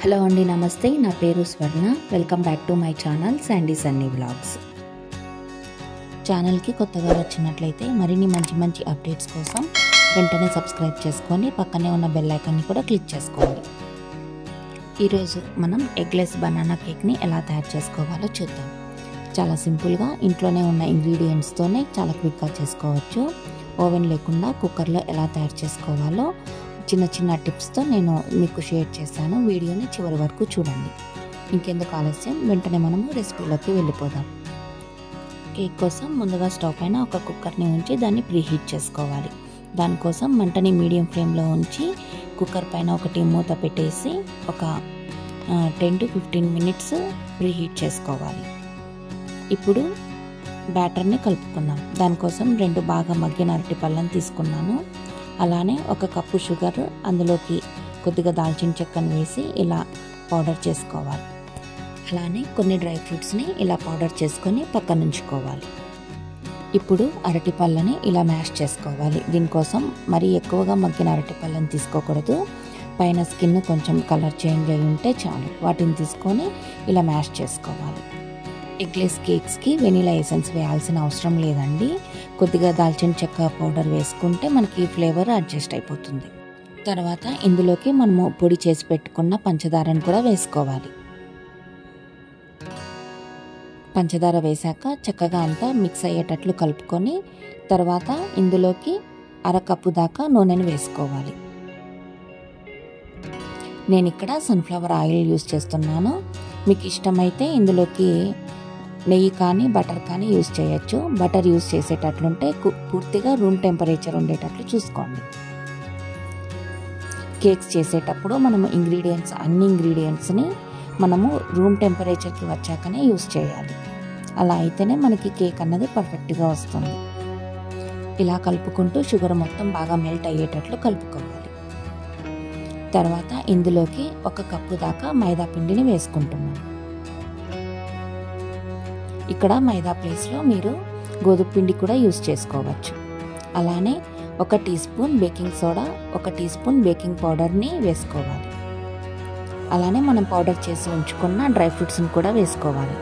Hello అండి, నమస్తే. నా పేరు స్వర్ణ. Welcome back to my channel Sandy Sunny vlogs. ఛానల్కి కొత్తగా వచ్చినట్లయితే మరిన్ని మంచి అప్డేట్స్ కోసం వెంటనే సబ్స్క్రైబ్ చేసుకొని పక్కనే ఉన్న బెల్ ఐకాన్ని కూడా క్లిక్ చేసుకోండి. ఈరోజు మనం ఎగ్లెస్ బనానా కేక్ని ఎలా తయారు చేసుకోవాలో చూద్దాం. చాలా సింపుల్గా ఇంట్లోనే ఉన్న ఇంగ్రీడియంట్స్తోనే చాలా క్విక్గా చేసుకోవచ్చు. ఓవెన్ లేకుండా కుక్కర్లో ఎలా తయారు చేసుకోవాలో చిన్న టిప్స్తో నేను మీకు షేర్ చేశాను. వీడియోని చివరి వరకు చూడండి. ఇంకెందుకు ఆలస్యం, వెంటనే మనము రెసిపీలోకి వెళ్ళిపోదాం. కేక్ కోసం ముందుగా స్టవ్ పైన ఒక కుక్కర్ని ఉంచి దాన్ని ప్రీహీట్ చేసుకోవాలి. దానికోసం మంటని మీడియం ఫ్లేమ్లో ఉంచి కుక్కర్ పైన ఒకటి మూత పెట్టేసి ఒక 10 to 15 మినిట్స్ ప్రీహీట్ చేసుకోవాలి. ఇప్పుడు బ్యాటర్ని కలుపుకుందాం. దానికోసం 2 బాగా మగ్గిన అరటి పళ్ళని తీసుకున్నాను. అలానే ఒక కప్పు షుగర్, అందులోకి కొద్దిగా దాల్చిన చెక్కను వేసి ఇలా పౌడర్ చేసుకోవాలి. అలానే కొన్ని డ్రై ఫ్రూట్స్ని ఇలా పౌడర్ చేసుకొని పక్కన ఉంచుకోవాలి. ఇప్పుడు అరటి పళ్ళని ఇలా మ్యాష్ చేసుకోవాలి. దీనికోసం మరీ ఎక్కువగా మగ్గిన అరటి పళ్ళని తీసుకోకూడదు. పైన స్కిన్ కొంచెం కలర్ చేంజ్ అయి ఉంటే చాలు. వాటిని తీసుకొని ఇలా మ్యాష్ చేసుకోవాలి. ఎగ్లెస్ కేక్స్కి వెనీలా ఎసెన్స్ వేయాల్సిన అవసరం లేదండి. కొద్దిగా దాల్చిన చెక్క పౌడర్ వేసుకుంటే మనకి ఫ్లేవర్ అడ్జస్ట్ అయిపోతుంది. తర్వాత ఇందులోకి మనము పొడి చేసి పెట్టుకున్న పంచదారను కూడా వేసుకోవాలి. పంచదార వేశాక చక్కగా అంతా మిక్స్ అయ్యేటట్లు కలుపుకొని తర్వాత ఇందులోకి 1/2 కప్పు దాకా నూనెను వేసుకోవాలి. నేను ఇక్కడ సన్ఫ్లవర్ ఆయిల్ యూస్ చేస్తున్నాను. మీకు ఇష్టమైతే ఇందులోకి నెయ్యి కానీ బటర్ కానీ యూస్ చేయొచ్చు. బటర్ యూస్ చేసేటట్లుంటే పూర్తిగా రూమ్ టెంపరేచర్ ఉండేటట్లు చూసుకోండి. కేక్స్ చేసేటప్పుడు మనము అన్ని ఇంగ్రీడియంట్స్ని మనము రూమ్ టెంపరేచర్కి వచ్చాకనే యూస్ చేయాలి. అలా అయితేనే మనకి కేక్ అన్నది పర్ఫెక్ట్గా వస్తుంది. ఇలా కలుపుకుంటూ షుగర్ మొత్తం బాగా మెల్ట్ అయ్యేటట్లు కలుపుకోవాలి. తర్వాత ఇందులోకి 1 కప్పు దాకా మైదా పిండిని వేసుకుంటున్నాను. ఇక్కడ మైదా ప్లేస్లో మీరు గోధుమ పిండి కూడా యూస్ చేసుకోవచ్చు. అలానే 1 teaspoon baking soda, 1 teaspoon baking పౌడర్ని వేసుకోవాలి. అలానే మనం పౌడర్ చేసి ఉంచుకున్న డ్రై ఫ్రూట్స్ని కూడా వేసుకోవాలి.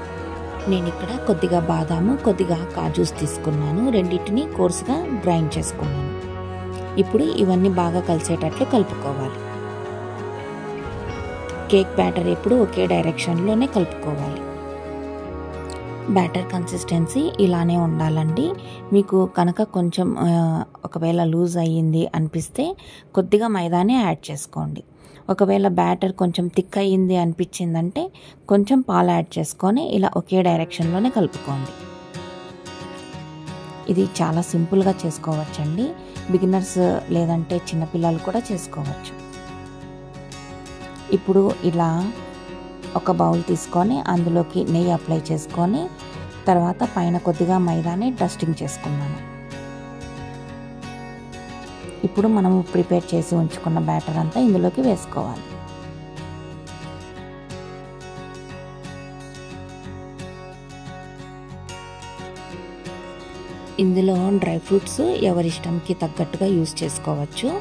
నేను ఇక్కడ కొద్దిగా బాదాము, కొద్దిగా కాజూస్ తీసుకున్నాను. రెండింటిని కోర్సుగా గ్రైండ్ చేసుకున్నాను. ఇప్పుడు ఇవన్నీ బాగా కలిసేటట్లు కలుపుకోవాలి. కేక్ బ్యాటర్ ఎప్పుడు ఒకే డైరెక్షన్లోనే కలుపుకోవాలి. బ్యాటర్ కన్సిస్టెన్సీ ఇలానే ఉండాలండి. మీకు కనుక కొంచెం ఒకవేళ లూజ్ అయ్యింది అనిపిస్తే కొద్దిగా మైదానే యాడ్ చేసుకోండి. ఒకవేళ బ్యాటర్ కొంచెం థిక్ అయ్యింది అనిపించిందంటే కొంచెం పాలు యాడ్ చేసుకొని ఇలా ఒకే డైరెక్షన్లోనే కలుపుకోండి. ఇది చాలా సింపుల్గా చేసుకోవచ్చండి. బిగినర్స్ లేదంటే చిన్నపిల్లలు కూడా చేసుకోవచ్చు. ఇప్పుడు ఇలా ఒక బౌల్ తీసుకొని అందులోకి నెయ్యి అప్లై చేసుకొని తర్వాత పైన కొద్దిగా మైదాని డస్టింగ్ చేసుకున్నాను. ఇప్పుడు మనము ప్రిపేర్ చేసి ఉంచుకున్న బ్యాటర్ అంతా ఇందులోకి వేసుకోవాలి. ఇందులో డ్రై ఫ్రూట్స్ ఎవరిష్టంకి తగ్గట్టుగా యూస్ చేసుకోవచ్చు.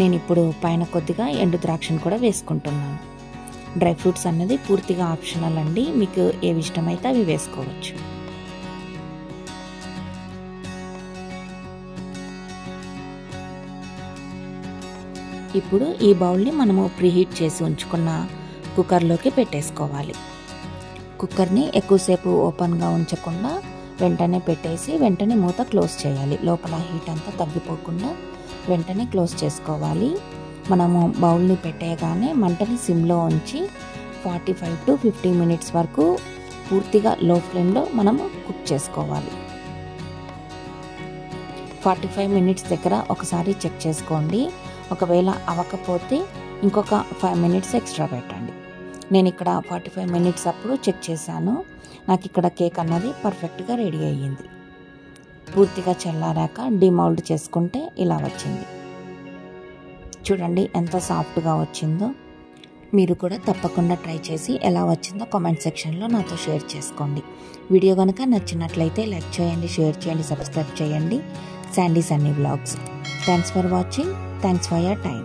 నేను ఇప్పుడు పైన కొద్దిగా ఎండు ద్రాక్షను కూడా వేసుకుంటున్నాను. డ్రై ఫ్రూట్స్ అన్నది పూర్తిగా ఆప్షనల్ అండి. మీకు ఏవి ఇష్టమైతే అవి వేసుకోవచ్చు. ఇప్పుడు ఈ బౌల్ని మనము ప్రీహీట్ చేసి ఉంచుకున్న కుక్కర్లోకి పెట్టేసుకోవాలి. కుక్కర్ని ఎక్కువసేపు ఓపెన్గా ఉంచకుండా వెంటనే పెట్టేసి వెంటనే మూత క్లోజ్ చేయాలి. లోపల హీట్ అంతా తగ్గిపోకుండా వెంటనే క్లోజ్ చేసుకోవాలి. మనము బౌల్ని పెట్టేయగానే మంటని సిమ్లో ఉంచి 45 to 50 మినిట్స్ వరకు పూర్తిగా లో ఫ్లేమ్లో మనము కుక్ చేసుకోవాలి. 45 మినిట్స్ దగ్గర ఒకసారి చెక్ చేసుకోండి. ఒకవేళ అవ్వకపోతే ఇంకొక 5 మినిట్స్ ఎక్స్ట్రా పెట్టండి. నేను ఇక్కడ 45 మినిట్స్ అప్పుడు చెక్ చేశాను. నాకు ఇక్కడ కేక్ అన్నది పర్ఫెక్ట్గా రెడీ అయ్యింది. పూర్తిగా చల్లారాక డిమౌల్డ్ చేసుకుంటే ఇలా వచ్చింది. చూడండి ఎంత సాఫ్ట్గా వచ్చిందో. మీరు కూడా తప్పకుండా ట్రై చేసి ఎలా వచ్చిందో కామెంట్ సెక్షన్లో నాతో షేర్ చేసుకోండి. వీడియో కనుక నచ్చినట్లయితే లైక్ చేయండి, షేర్ చేయండి, సబ్స్క్రైబ్ చేయండి. Sandy Sunny vlogs. Thanks for watching. Thanks for your time.